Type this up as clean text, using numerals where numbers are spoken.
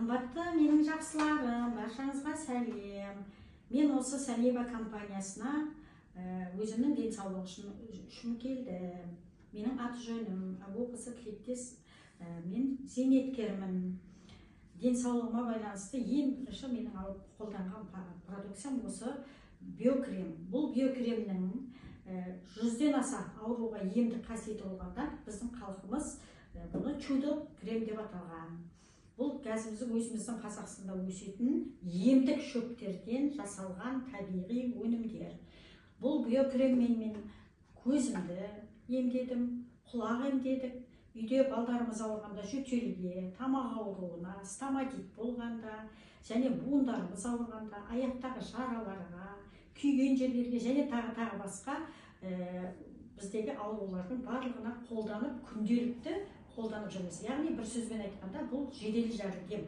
Қымбатты менің жақсыларым, баршаңызға сәлем. Мен осы Салеба компаниясына өзімнің денсаулық үшін келдім. Менің аты жөнім Абуқызы Тілектес, мен зейнеткермін. Денсаулығыма байланысты ең бірінші менің алып қолданған продукциям осы биокрем. Бұл биокремнің 100-ден аса ауруға емдік қасиеті болғанда біздің халқымыз бұны чудо крем деп аталған. Бұл өзіміздің Қазақстанда өсетін емдік шөптерден жасалған табиғи өнімдер. Бұл биокреммен мен көзімді емдедім, құлақ емдедік. Үйде балдарымыз ауырғанда жөтелге, тамақ ауруына, стоматит болғанда, және буындарымыз ауырғанда, аяқтағы жараларға, күйген жерлерге және тағы басқа біздегі аурулардың барлығына қолданып, күнделікті қолданып жүрміз. Яғни бір сөзбен айтқанда бұл жедел жәрдем.